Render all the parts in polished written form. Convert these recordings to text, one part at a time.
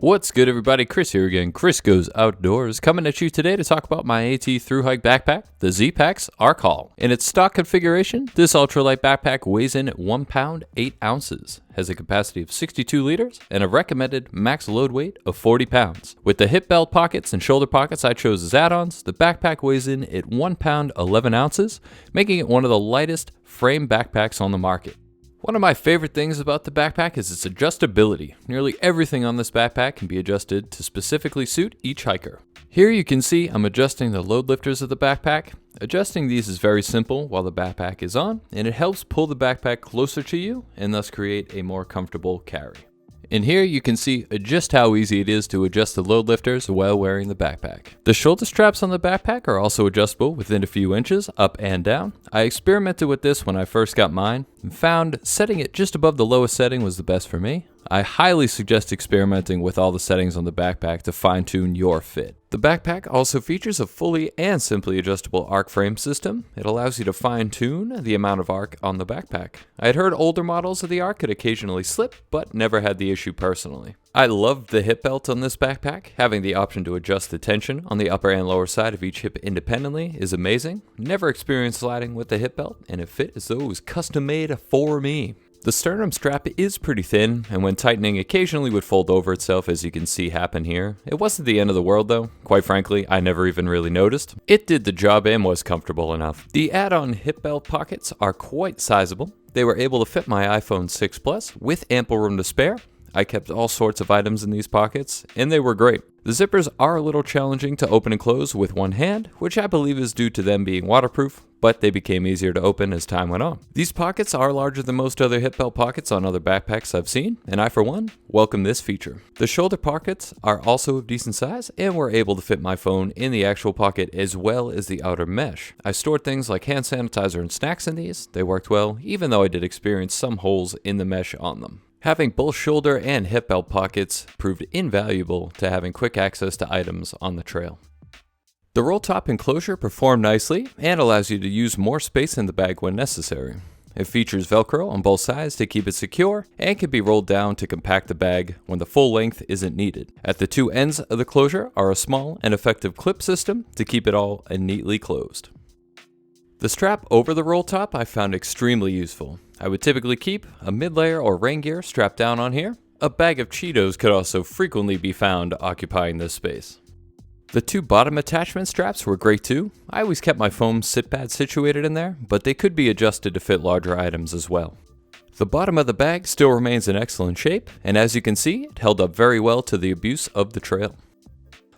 What's good, everybody? Chris here again. Chris Goes Outdoors, coming at you today to talk about my AT thru hike backpack, the Zpacks Arc Haul. In its stock configuration, this ultralight backpack weighs in at 1 pound 8 ounces, has a capacity of 62 liters, and a recommended max load weight of 40 pounds. With the hip belt pockets and shoulder pockets I chose as add-ons, the backpack weighs in at 1 pound 11 ounces, making it one of the lightest frame backpacks on the market. One of my favorite things about the backpack is its adjustability. Nearly everything on this backpack can be adjusted to specifically suit each hiker. Here you can see I'm adjusting the load lifters of the backpack. Adjusting these is very simple while the backpack is on, and it helps pull the backpack closer to you and thus create a more comfortable carry. In here you can see just how easy it is to adjust the load lifters while wearing the backpack. The shoulder straps on the backpack are also adjustable within a few inches, up and down. I experimented with this when I first got mine and found setting it just above the lowest setting was the best for me. I highly suggest experimenting with all the settings on the backpack to fine-tune your fit. The backpack also features a fully and simply adjustable arc frame system. It allows you to fine-tune the amount of arc on the backpack. I had heard older models of the arc could occasionally slip, but never had the issue personally. I loved the hip belt on this backpack. Having the option to adjust the tension on the upper and lower side of each hip independently is amazing. Never experienced sliding with the hip belt, and it fit as though it was custom made for me. The sternum strap is pretty thin, and when tightening occasionally would fold over itself, as you can see happen here. It wasn't the end of the world though. Quite frankly, I never even really noticed. It did the job and was comfortable enough. The add-on hip belt pockets are quite sizable. They were able to fit my iPhone 6 Plus with ample room to spare. I kept all sorts of items in these pockets, and they were great. The zippers are a little challenging to open and close with one hand, which I believe is due to them being waterproof, but they became easier to open as time went on. These pockets are larger than most other hip belt pockets on other backpacks I've seen, and I, for one, welcome this feature. The shoulder pockets are also of decent size, and were able to fit my phone in the actual pocket as well as the outer mesh. I stored things like hand sanitizer and snacks in these. They worked well, even though I did experience some holes in the mesh on them. Having both shoulder and hip belt pockets proved invaluable to having quick access to items on the trail. The roll top enclosure performed nicely and allows you to use more space in the bag when necessary. It features Velcro on both sides to keep it secure and can be rolled down to compact the bag when the full length isn't needed. At the two ends of the closure are a small and effective clip system to keep it all neatly closed. The strap over the roll top I found extremely useful. I would typically keep a mid-layer or rain gear strapped down on here. A bag of Cheetos could also frequently be found occupying this space. The two bottom attachment straps were great too. I always kept my foam sit pad situated in there, but they could be adjusted to fit larger items as well. The bottom of the bag still remains in excellent shape, and as you can see, it held up very well to the abuse of the trail.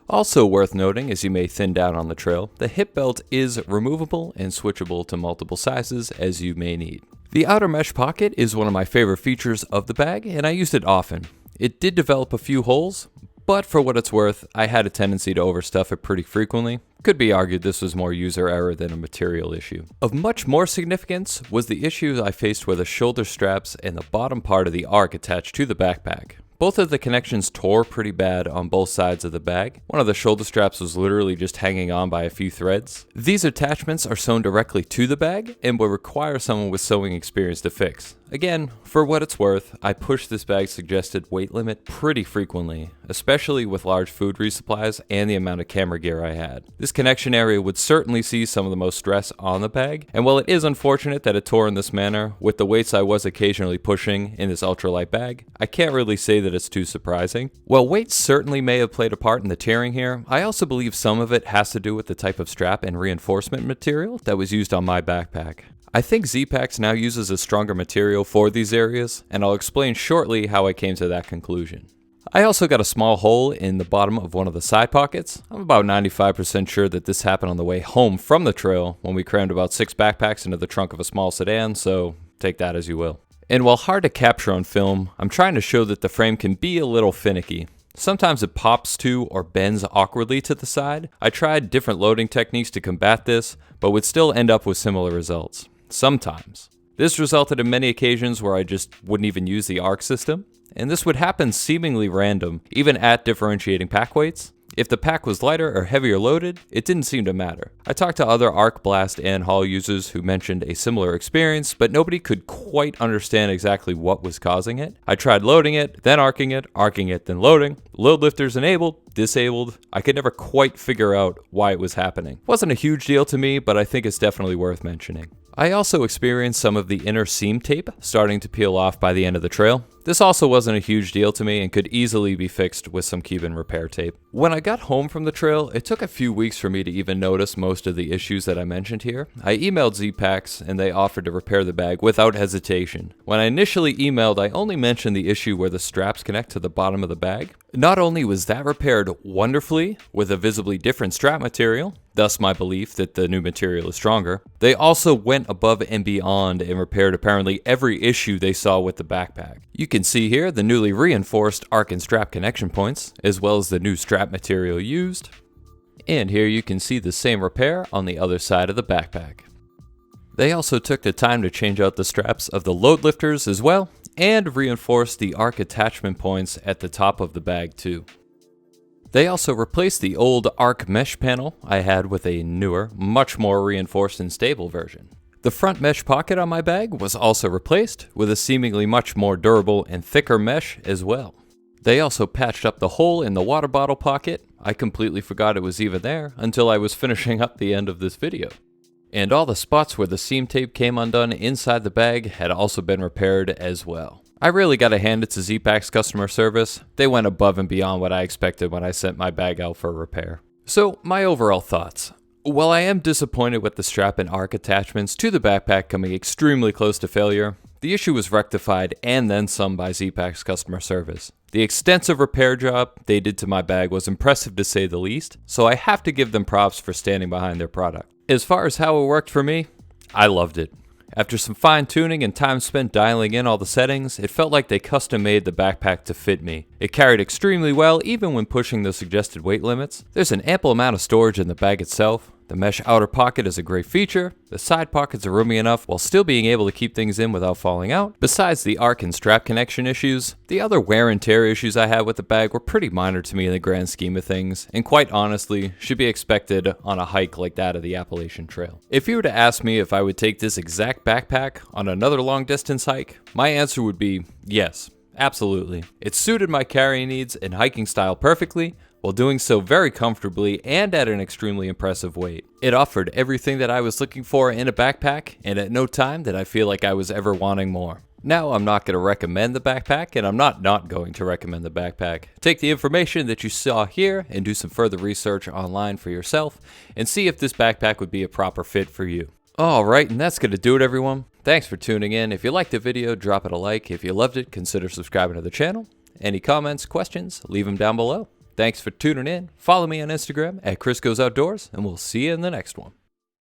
Also worth noting, as you may thin down on the trail, the hip belt is removable and switchable to multiple sizes as you may need. The outer mesh pocket is one of my favorite features of the bag, and I used it often. It did develop a few holes, but for what it's worth, I had a tendency to overstuff it pretty frequently. Could be argued this was more user error than a material issue. Of much more significance was the issue I faced where the shoulder straps and the bottom part of the arc attached to the backpack. Both of the connections tore pretty bad on both sides of the bag. One of the shoulder straps was literally just hanging on by a few threads. These attachments are sewn directly to the bag and will require someone with sewing experience to fix. Again, for what it's worth, I pushed this bag's suggested weight limit pretty frequently, especially with large food resupplies and the amount of camera gear I had. This connection area would certainly see some of the most stress on the bag, and while it is unfortunate that it tore in this manner, with the weights I was occasionally pushing in this ultralight bag, I can't really say that it's too surprising. While weight certainly may have played a part in the tearing here, I also believe some of it has to do with the type of strap and reinforcement material that was used on my backpack. I think Zpacks now uses a stronger material for these areas, and I'll explain shortly how I came to that conclusion. I also got a small hole in the bottom of one of the side pockets. I'm about 95% sure that this happened on the way home from the trail when we crammed about 6 backpacks into the trunk of a small sedan, so take that as you will. And while hard to capture on film, I'm trying to show that the frame can be a little finicky. Sometimes it pops to or bends awkwardly to the side. I tried different loading techniques to combat this, but would still end up with similar results. Sometimes. This resulted in many occasions where I just wouldn't even use the arc system, and this would happen seemingly random, even at differentiating pack weights. If the pack was lighter or heavier loaded, it didn't seem to matter. I talked to other Arc Blast and Haul users who mentioned a similar experience, but nobody could quite understand exactly what was causing it. I tried loading it, then arcing it, then loading, load lifters enabled, disabled. I could never quite figure out why it was happening. Wasn't a huge deal to me, but I think it's definitely worth mentioning. I also experienced some of the inner seam tape starting to peel off by the end of the trail. This also wasn't a huge deal to me and could easily be fixed with some Cuban repair tape. When I got home from the trail, it took a few weeks for me to even notice most of the issues that I mentioned here. I emailed Zpacks and they offered to repair the bag without hesitation. When I initially emailed, I only mentioned the issue where the straps connect to the bottom of the bag. Not only was that repaired wonderfully with a visibly different strap material, thus my belief that the new material is stronger, they also went above and beyond and repaired apparently every issue they saw with the backpack. You can see here the newly reinforced arc and strap connection points, as well as the new strap material used. And here you can see the same repair on the other side of the backpack. They also took the time to change out the straps of the load lifters as well, and reinforced the arc attachment points at the top of the bag too. They also replaced the old arc mesh panel I had with a newer, much more reinforced and stable version. The front mesh pocket on my bag was also replaced with a seemingly much more durable and thicker mesh as well. They also patched up the hole in the water bottle pocket. I completely forgot it was even there until I was finishing up the end of this video. And all the spots where the seam tape came undone inside the bag had also been repaired as well. I really gotta hand it to Zpacks customer service. They went above and beyond what I expected when I sent my bag out for repair. So, my overall thoughts. While I am disappointed with the strap and arc attachments to the backpack coming extremely close to failure, the issue was rectified and then some by Zpacks customer service. The extensive repair job they did to my bag was impressive to say the least, so I have to give them props for standing behind their product. As far as how it worked for me, I loved it. After some fine tuning and time spent dialing in all the settings, it felt like they custom made the backpack to fit me. It carried extremely well even when pushing the suggested weight limits. There's an ample amount of storage in the bag itself. The mesh outer pocket is a great feature. The side pockets are roomy enough while still being able to keep things in without falling out. Besides the arc and strap connection issues, the other wear and tear issues I had with the bag were pretty minor to me in the grand scheme of things, and quite honestly, should be expected on a hike like that of the Appalachian Trail. If you were to ask me if I would take this exact backpack on another long distance hike, my answer would be yes, absolutely. It suited my carrying needs and hiking style perfectly, while doing so very comfortably and at an extremely impressive weight. It offered everything that I was looking for in a backpack, and at no time did I feel like I was ever wanting more. Now, I'm not going to recommend the backpack, and I'm not going to recommend the backpack. Take the information that you saw here and do some further research online for yourself, and see if this backpack would be a proper fit for you. Alright, and that's going to do it, everyone. Thanks for tuning in. If you liked the video, drop it a like. If you loved it, consider subscribing to the channel. Any comments, questions, leave them down below. Thanks for tuning in. Follow me on Instagram at Chris Goes Outdoors, and we'll see you in the next one.